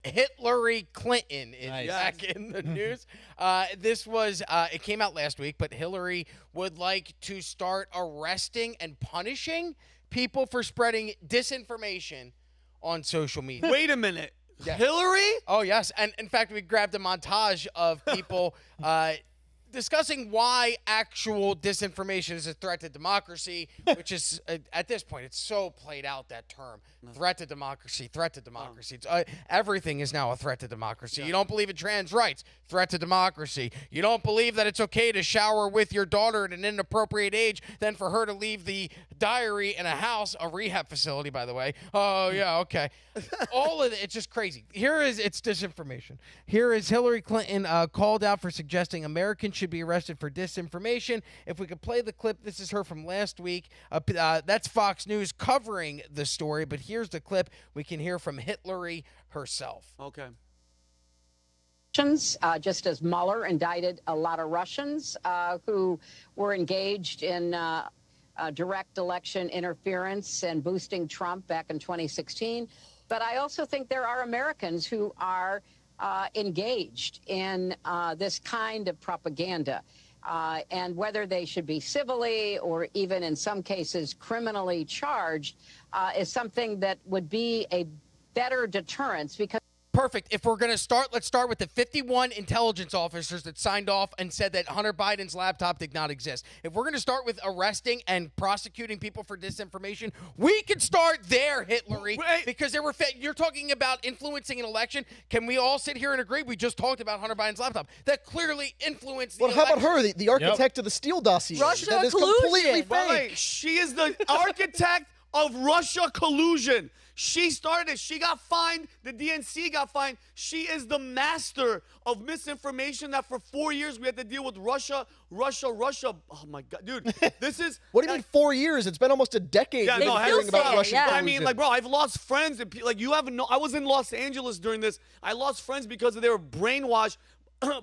Hilary Clinton is Nice. back in the news. This was, it came out last week, but Hillary would like to start arresting and punishing people for spreading disinformation on social media. Wait a minute. Yes. Hillary? Oh, yes. And in fact, we grabbed a montage of people discussing why actual disinformation is a threat to democracy, which is, at this point, it's so played out, that term. Threat to democracy, threat to democracy. It's, everything is now a threat to democracy. You don't believe in trans rights, threat to democracy. You don't believe that it's okay to shower with your daughter at an inappropriate age, then for her to leave the diary in a house, a rehab facility, by the way. Oh, yeah, okay. All of it, it's just crazy. It's disinformation. Here is Hillary Clinton called out for suggesting Americans should be arrested for disinformation. If we could play the clip, this is her from last week. That's Fox News covering the story, but here's the clip we can hear from Hillary herself. Okay. Just as Mueller indicted a lot of Russians who were engaged in direct election interference and boosting Trump back in 2016. But I also think there are Americans who are engaged in this kind of propaganda. And whether they should be civilly or even in some cases criminally charged is something that would be a better deterrence, because Perfect. If we're going to start, let's start with the 51 intelligence officers that signed off and said that Hunter Biden's laptop did not exist. If we're going to start with arresting and prosecuting people for disinformation, we can start there, Hillary, because there were you're talking about influencing an election. Can we all sit here and agree? We just talked about Hunter Biden's laptop. That clearly influenced the election. How about her, the architect of the Steele dossier? Russia that is collusion. completely fake. Wait, she is the architect of Russia collusion. She started it. She got fined. The DNC got fined. She is the master of misinformation that for 4 years we had to deal with Russia. Oh, my God. Dude, this is... What do you mean 4 years? It's been almost a decade. Yeah, no, hearing about Russian yeah. I mean, collusion. like, bro, I've lost friends. And like, you haven't. I was in Los Angeles during this. I lost friends because they were brainwashed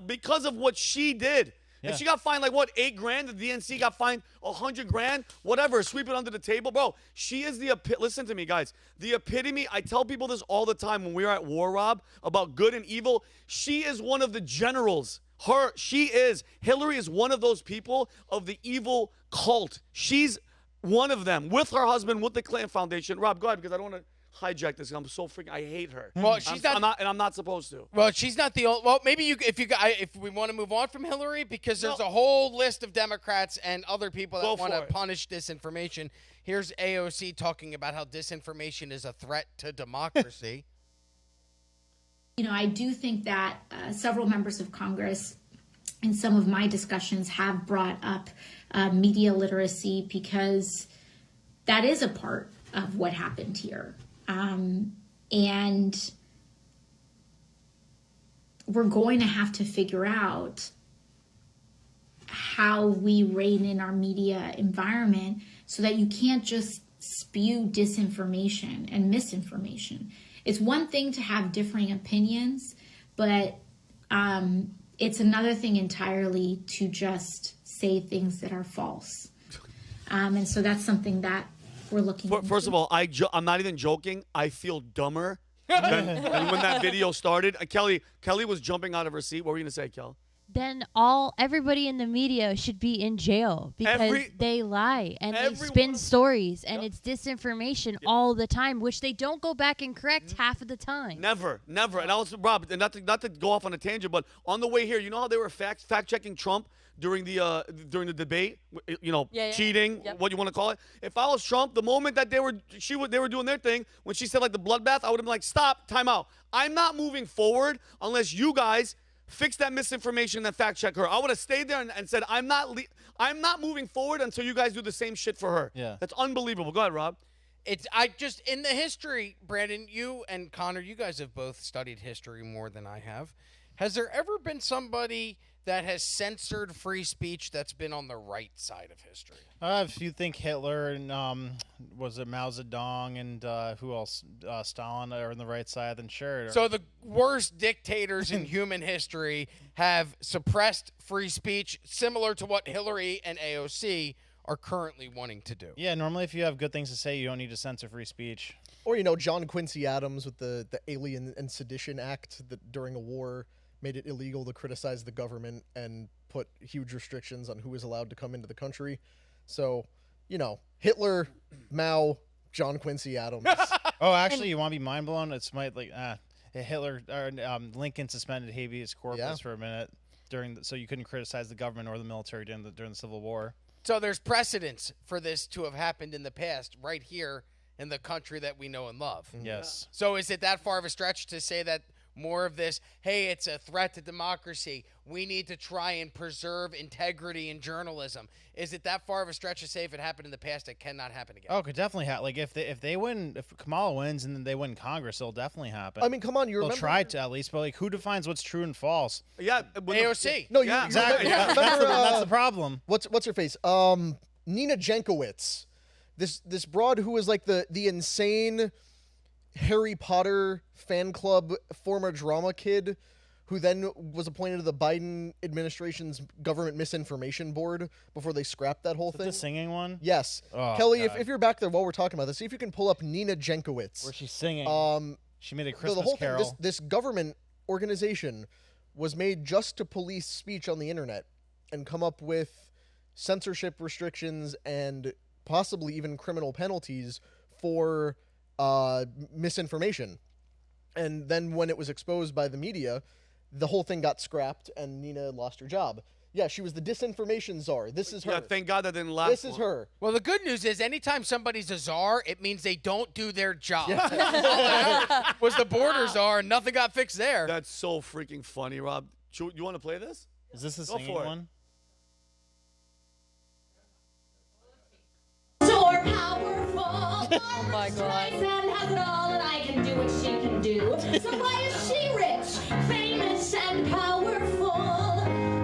because of what she did. Yeah. And she got fined like what, $8,000? The DNC got fined $100,000, whatever. Sweep it under the table, bro. She is the listen to me, guys. The epitome. I tell people this all the time when we are at war, Rob, about good and evil. She is one of the generals. Hillary is one of those people of the evil cult. She's one of them with her husband, with the Clinton Foundation. Rob, go ahead, because I don't want to hijack this. I'm so freaking. I hate her. Well, I'm not supposed to. Well, she's not the only. Well, maybe if we want to move on from Hillary, because there's a whole list of Democrats and other people that want to punish disinformation. Here's AOC talking about how disinformation is a threat to democracy. You know, I do think that several members of Congress in some of my discussions have brought up media literacy, because that is a part of what happened here. And we're going to have to figure out how we rein in our media environment so that you can't just spew disinformation and misinformation. It's one thing to have differing opinions, but it's another thing entirely to just say things that are false. And so that's something that we're looking into. First of all, I'm not even joking. I feel dumber than when that video started. Kelly was jumping out of her seat. What were you going to say, Kel? Then everybody in the media should be in jail because they lie and they spin stories, and it's disinformation all the time, which they don't go back and correct half of the time. Never. And also, Rob, not to go off on a tangent, but on the way here, you know how they were fact checking Trump during the debate, cheating, what you want to call it. If I was Trump, the moment that they were doing their thing, when she said like the bloodbath, I would have been like, stop, time out. I'm not moving forward unless you guys fix that misinformation and fact check her. I would have stayed there and said, I'm not moving forward until you guys do the same shit for her. Yeah. That's unbelievable. Go ahead, Rob. In the history, Brandon, you and Connor, you guys have both studied history more than I have. Has there ever been somebody that has censored free speech that's been on the right side of history? If you think Hitler and was it Mao Zedong and who else, Stalin are on the right side, then sure. So the worst dictators in human history have suppressed free speech, similar to what Hillary and AOC are currently wanting to do. Yeah, normally if you have good things to say, you don't need to censor free speech. Or, John Quincy Adams with the Alien and Sedition Act that during a war made it illegal to criticize the government and put huge restrictions on who was allowed to come into the country. So, Hitler, Mao, John Quincy Adams. Oh, actually, you want to be mind blown? It's Hitler or Lincoln suspended habeas corpus for a minute so you couldn't criticize the government or the military during the Civil War. So there's precedence for this to have happened in the past right here in the country that we know and love. Yes. So is it that far of a stretch to say that more of this, hey, it's a threat to democracy, we need to try and preserve integrity in journalism? Is it that far of a stretch to say if it happened in the past, it cannot happen again? Oh, it could definitely happen. Like if they win, if Kamala wins and then they win Congress, it'll definitely happen. I mean, come on, They'll try to at least, but like who defines what's true and false? Yeah, AOC. No, yeah, exactly. That's the problem. What's her face? Nina Jankowicz, this broad who was like the insane Harry Potter fan club former drama kid who then was appointed to the Biden administration's government misinformation board before they scrapped that whole thing. The singing one? Yes. Oh, Kelly, God. if you're back there while we're talking about this, see if you can pull up Nina Jankowicz. Where she's singing. She made a the Christmas whole carol. thing, this government organization was made just to police speech on the internet and come up with censorship restrictions and possibly even criminal penalties for misinformation. And then when it was exposed by the media, the whole thing got scrapped and Nina lost her job. Yeah, she was the disinformation czar. This is her. Yeah, thank God that didn't last. This is her. Well, the good news is anytime somebody's a czar, it means they don't do their job. All I heard was the border czar and nothing got fixed there. That's so freaking funny, Rob. You want to play this? Is this the Go singing for it. one? Or powerful. Oh my God. And has it all, and I can do what she can do. So why is she rich, famous, and powerful?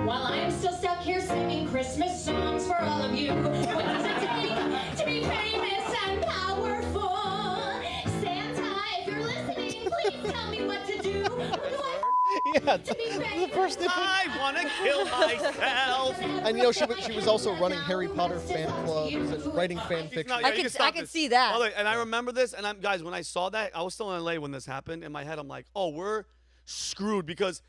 While I'm still stuck here singing Christmas songs for all of you. What does it take to be famous and powerful? Santa, if you're listening, please tell me what to do. Yeah, To be the famous. first thing. I want to kill myself. And she was also running Harry Potter fan clubs and writing fan fiction. Yeah, I you can stop I can this. see that. By the way, and I remember this, and guys, when I saw that, I was still in LA when this happened. In my head, I'm like, oh, we're screwed because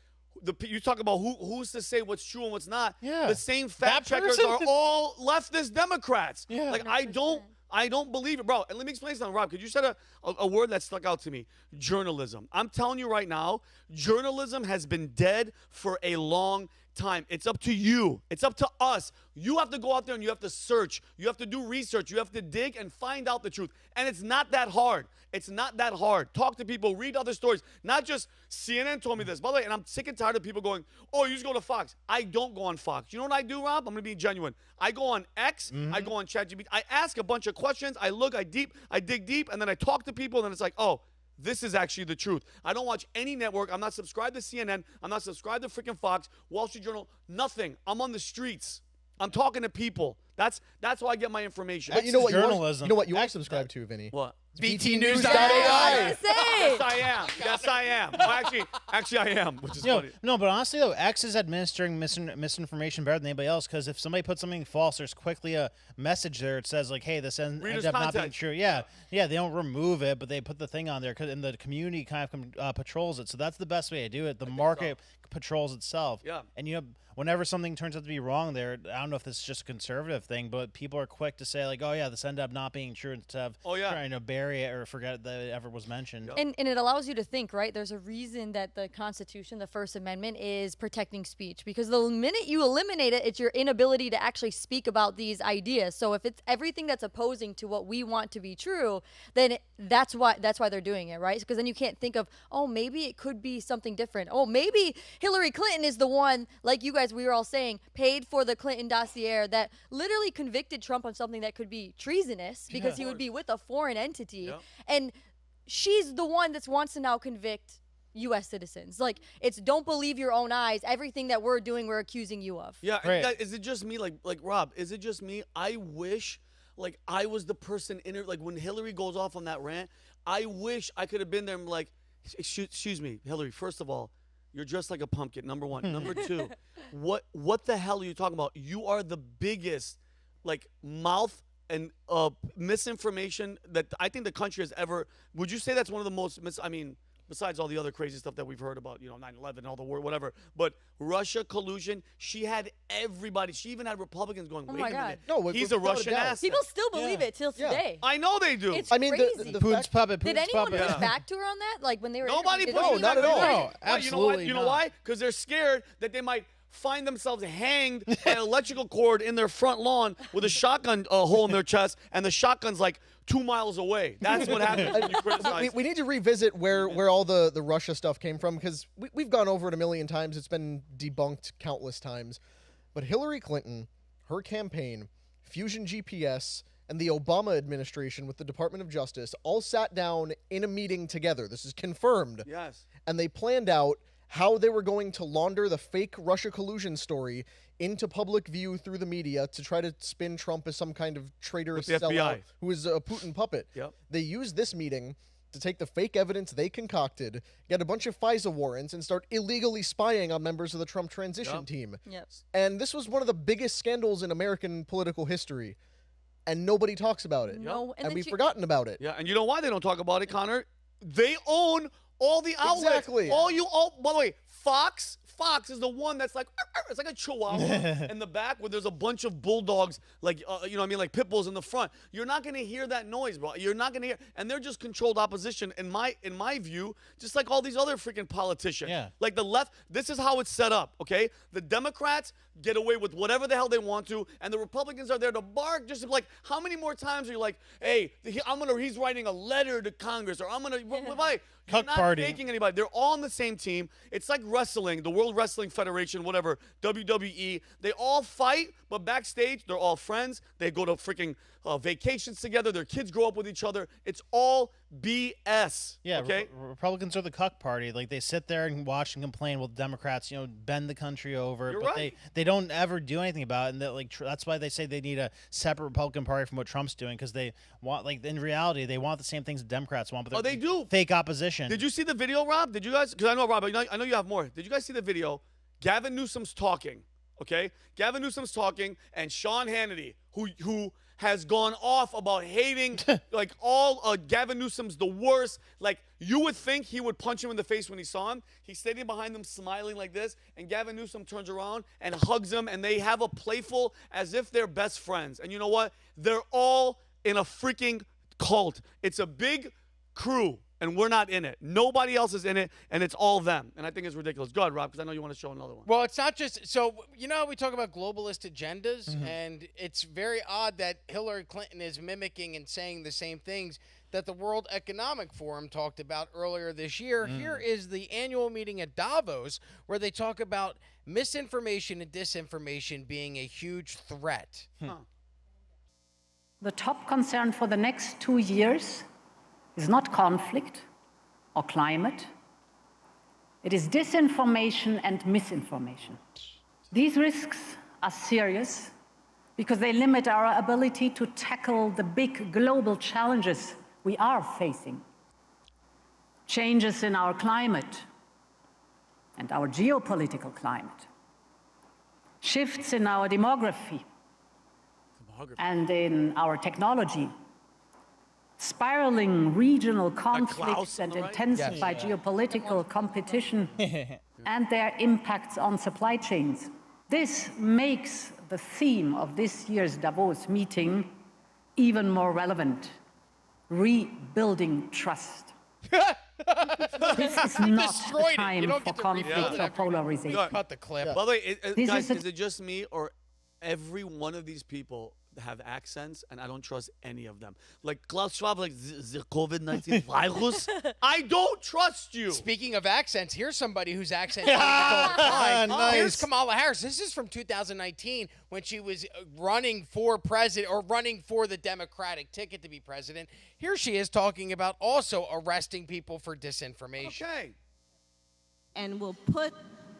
you talk about who's to say what's true and what's not. Yeah. The same fact That checkers person are could- all leftist Democrats. Yeah. Like I don't believe it, bro. And let me explain something, Rob, because you said a word that stuck out to me. Journalism. I'm telling you right now, journalism has been dead for a long time. It's up to you. It's up to us. You have to go out there and you have to search. You have to do research. You have to dig and find out the truth. And it's not that hard. It's not that hard. Talk to people. Read other stories. Not just CNN told me this. By the way, and I'm sick and tired of people going, oh, you just go to Fox. I don't go on Fox. You know what I do, Rob? I'm going to be genuine. I go on X. I go on ChatGPT. I ask a bunch of questions. I look, I dig deep, and then I talk to people, and then it's like, oh, this is actually the truth. I don't watch any network. I'm not subscribed to CNN. I'm not subscribed to freaking Fox, Wall Street Journal, nothing. I'm on the streets. I'm talking to people. That's how I get my information. But you know what? journalism. You know what you are subscribed to, Vinny? What? BTnews.ai. Yes, I am. Yes, I am. Well, actually, I am, which is funny. No, but honestly though, X is administering misinformation better than anybody else because if somebody puts something false, there's quickly a message there. It says like, "Hey, this ends up not being true." Yeah, they don't remove it, but they put the thing on there, and the community kind of patrols it. So that's the best way to do it. The market patrols itself. Yeah. And whenever something turns out to be wrong, there, I don't know if this is just a conservative thing, but people are quick to say like, "Oh yeah, this ended up not being true," instead of trying to bury it or forget that it ever was mentioned. And it allows you to think, right? There's a reason that the Constitution, the First Amendment, is protecting speech because the minute you eliminate it, it's your inability to actually speak about these ideas. So if it's everything that's opposing to what we want to be true, then that's why they're doing it, right? Because then you can't think of, oh, maybe it could be something different. Oh, maybe Hilary Clinton is the one, like you guys, we were all saying, paid for the Clinton dossier that literally convicted Trump on something that could be treasonous because he would be with a foreign entity. Yeah. And she's the one that wants to now convict U.S. citizens. Like, it's don't believe your own eyes. Everything that we're doing, we're accusing you of. Yeah, Right. Is it just me? Like Rob, is it just me? I wish, like, I was the person in it. Like, when Hillary goes off on that rant, I wish I could have been there and like, excuse me, Hillary, first of all, you're dressed like a pumpkin, number one. Number two, what the hell are you talking about? You are the biggest like mouth and misinformation that I think the country has ever. Would you say that's one of the most? Besides all the other crazy stuff that we've heard about, 9/11, all the war, whatever. But Russia collusion, she had everybody. She even had Republicans going, wait a minute. No, he's a Russian asset. People still believe it till today. I know they do. It's crazy. The Putin's puppet. Did anyone push back to her on that? Like when they were Nobody pushed No, not at all. No, absolutely You know why? Because they're scared that they might find themselves hanged by an electrical cord in their front lawn with a shotgun hole in their chest, and the shotgun's like 2 miles away. That's what happens when you criticize. We need to revisit where all the Russia stuff came from, because we've gone over it a million times. It's been debunked countless times. But Hillary Clinton, her campaign, Fusion GPS, and the Obama administration with the Department of Justice all sat down in a meeting together. This is confirmed. Yes. And they planned out how they were going to launder the fake Russia collusion story into public view through the media to try to spin Trump as some kind of traitorous sellout who is a Putin puppet. Yep. They used this meeting to take the fake evidence they concocted, get a bunch of FISA warrants, and start illegally spying on members of the Trump transition team. Yep. And this was one of the biggest scandals in American political history. And nobody talks about it. No, and we've forgotten about it. Yeah, and you know why they don't talk about it, Connor? They own all the outlets. Exactly. By the way, Fox is the one that's like, it's like a chihuahua in the back where there's a bunch of bulldogs, like, like pit bulls in the front. You're not going to hear that noise, bro. You're not going to hear, and they're just controlled opposition, in my view, just like all these other freaking politicians. Yeah. Like the left, this is how it's set up, okay? The Democrats get away with whatever the hell they want to, and the Republicans are there to bark, just like, how many more times are you like, hey, he's writing a letter to Congress, or I'm going to, you're not faking anybody. They're all on the same team. It's like wrestling, the World Wrestling Federation, whatever, WWE. They all fight, but backstage, they're all friends. They go to freaking vacations together. Their kids grow up with each other. It's all BS. Yeah, okay? Republicans are the cuck party. Like, they sit there and watch and complain while the Democrats, bend the country over. You're but right. they don't ever do anything about it. And that's why they say they need a separate Republican Party from what Trump's doing, because they want, like, in reality, they want the same things the Democrats want. But they do. Fake opposition. Did you see the video, Rob? Did you guys? Because I know, Rob, I know you have more. Did you guys see the video? Gavin Newsom's talking, okay? Gavin Newsom's talking, and Sean Hannity, who has gone off about hating, like, all Gavin Newsom's the worst. Like, you would think he would punch him in the face when he saw him. He's standing behind them smiling like this, and Gavin Newsom turns around and hugs him, and they have a playful, as if they're best friends. And you know what? They're all in a freaking cult. It's a big crew, and we're not in it. Nobody else is in it, and it's all them. And I think it's ridiculous. Go ahead, Rob, because I know you want to show another one. Well, it's not just – so, how we talk about globalist agendas, and it's very odd that Hillary Clinton is mimicking and saying the same things that the World Economic Forum talked about earlier this year. Here is the annual meeting at Davos where they talk about misinformation and disinformation being a huge threat. The top concern for the next 2 years is not conflict or climate. It is disinformation and misinformation. These risks are serious because they limit our ability to tackle the big global challenges we are facing. Changes in our climate and our geopolitical climate. Shifts in our demography and in our technology. Spiraling regional conflicts and intensified geopolitical competition and their impacts on supply chains. This makes the theme of this year's Davos meeting even more relevant: rebuilding trust. This is not a time for conflict or polarization. Cut the clip. By the way, guys, is it just me, or every one of these people have accents, and I don't trust any of them? Like Klaus Schwab, like the COVID-19 virus. I don't trust you. Speaking of accents, here's somebody whose accent changes all the time. Nice. Here's Kamala Harris. This is from 2019 when she was running for president, or running for the Democratic ticket to be president. Here she is talking about also arresting people for disinformation. Okay. And will put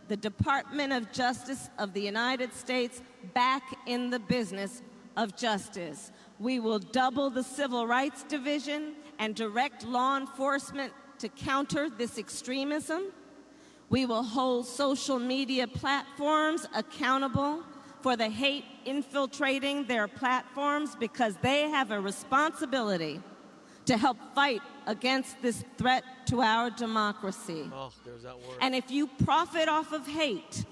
the Department of Justice of the United States back in the business of justice. We will double the Civil Rights Division and direct law enforcement to counter this extremism. We will hold social media platforms accountable for the hate infiltrating their platforms, because they have a responsibility to help fight against this threat to our democracy. Oh, there's that word. And if you profit off of hate,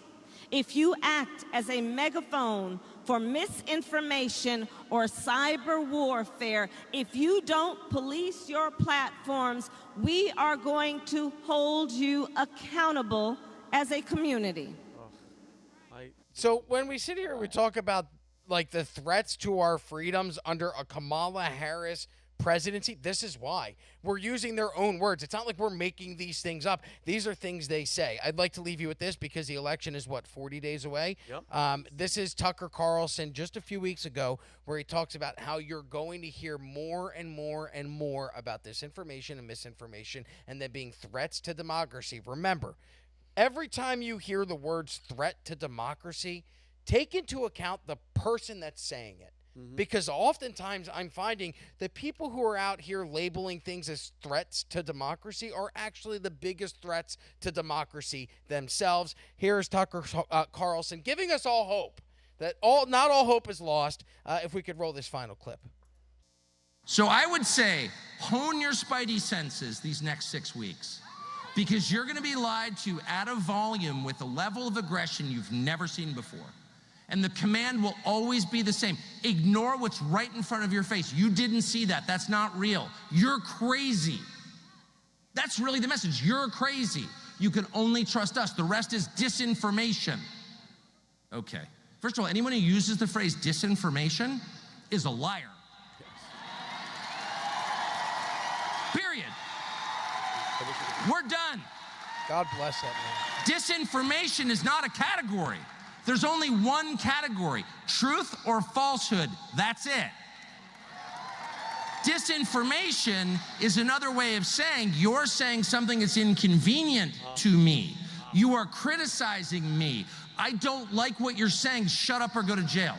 if you act as a megaphone for misinformation or cyber warfare, if you don't police your platforms, we are going to hold you accountable as a community. So when we sit here, we talk about like the threats to our freedoms under a Kamala Harris presidency. This is why we're using their own words. It's not like we're making these things up. These are things they say. I'd like to leave you with this because the election is 40 days away. Yep. This is Tucker Carlson just a few weeks ago, where he talks about how you're going to hear more and more and more about disinformation and misinformation, and then being threats to democracy. Remember, every time you hear the words threat to democracy, take into account the person that's saying it. Because oftentimes I'm finding that people who are out here labeling things as threats to democracy are actually the biggest threats to democracy themselves. Here's Tucker Carlson giving us all hope that not all hope is lost. If we could roll this final clip. So I would say hone your spidey senses these next 6 weeks, because you're going to be lied to at a volume with a level of aggression you've never seen before. And the command will always be the same. Ignore what's right in front of your face. You didn't see that. That's not real. You're crazy. That's really the message. You're crazy. You can only trust us. The rest is disinformation. Okay. First of all, anyone who uses the phrase disinformation is a liar. Period. We're done. God bless that man. Disinformation is not a category. There's only one category: truth or falsehood. That's it. Disinformation is another way of saying you're saying something that's inconvenient to me. You are criticizing me. I don't like what you're saying. Shut up or go to jail.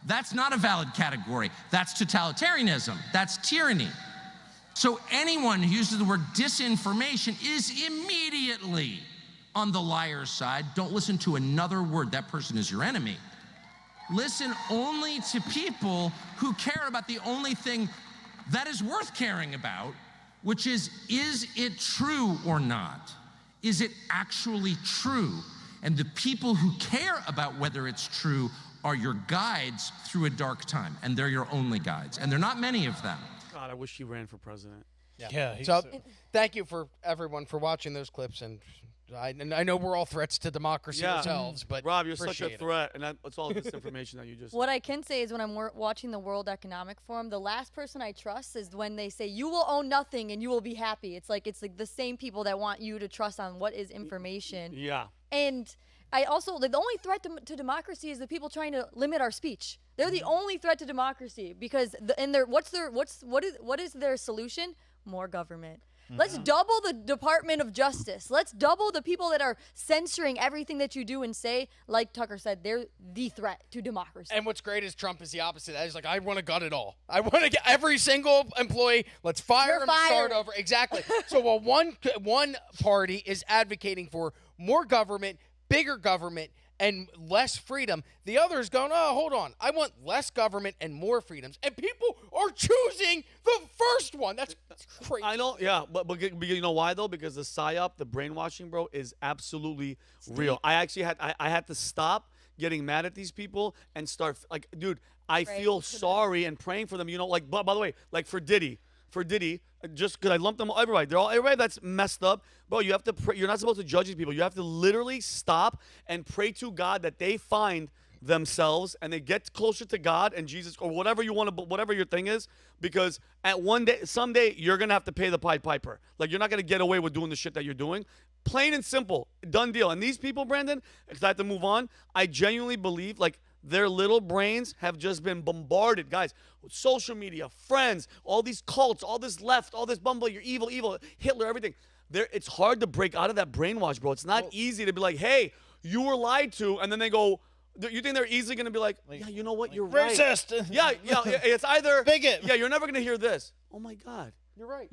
That's not a valid category. That's totalitarianism. That's tyranny. So anyone who uses the word disinformation is immediately on the liar's side. Don't listen to another word. That person is your enemy. Listen only to people who care about the only thing that is worth caring about, which is it true or not? Is it actually true? And the people who care about whether it's true are your guides through a dark time, and they're your only guides, and there are not many of them. God, I wish he ran for president. Yeah. So thank you for everyone for watching those clips, and I know we're all threats to democracy ourselves, but Rob, you're such a threat, and that's all disinformation that you just. What I can say is when I'm watching the World Economic Forum, the last person I trust is when they say you will own nothing and you will be happy. It's like the same people that want you to trust on what is information. Yeah. And I also the only threat to democracy is the people trying to limit our speech. They're the only threat to democracy because what is their solution? More government. Let's double the Department of Justice. Let's double the people that are censoring everything that you do and say. Like Tucker said, they're the threat to democracy. And what's great is Trump is the opposite. He's like, I want to gut it all. I want to get every single employee. Let's fire them, start over. Exactly. So while one party is advocating for more government, bigger government, and less freedom, the other is going, oh, hold on. I want less government and more freedoms. And people are choosing the first one. That's crazy. I know, yeah. But you know why, though? Because the psyop, the brainwashing, bro, is absolutely real. I actually had to stop getting mad at these people and start, like, dude, I feel sorry and praying for them. You know, like, by the way, like for Diddy, just because I lumped them all, everybody that's messed up, bro. You have to pray. You're not supposed to judge these people. You have to literally stop and pray to God that they find themselves and they get closer to God and Jesus or whatever you want to, whatever your thing is. Because someday you're gonna have to pay the Pied Piper. Like you're not gonna get away with doing the shit that you're doing. Plain and simple, done deal. And these people, Brandon, because I have to move on. I genuinely believe like. Their little brains have just been bombarded, guys. Social media, friends, all these cults, all this left, all this bumble, you're evil, Hitler, everything. It's hard to break out of that brainwash, bro. It's not easy to be like, hey, you were lied to, and then they go, you think they're easily going to be like, yeah, you know what, you're right. Racist. Yeah, it's either. Bigot. Yeah, you're never going to hear this. Oh, my God. You're right.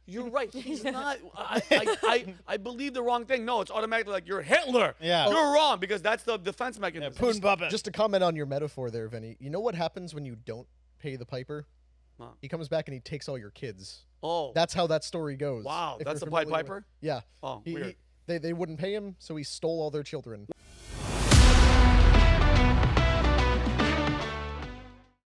You're right. He's not. I believe the wrong thing. No, it's automatically like you're Hitler. Yeah. You're wrong because that's the defense mechanism. Putin puppet. Just to comment on your metaphor there, Vinny, you know what happens when you don't pay the piper? Huh. He comes back and he takes all your kids. Oh. That's how that story goes. Wow. If That's the you're Pied familiar Piper? with- Yeah. Oh, weird. They wouldn't pay him, so he stole all their children.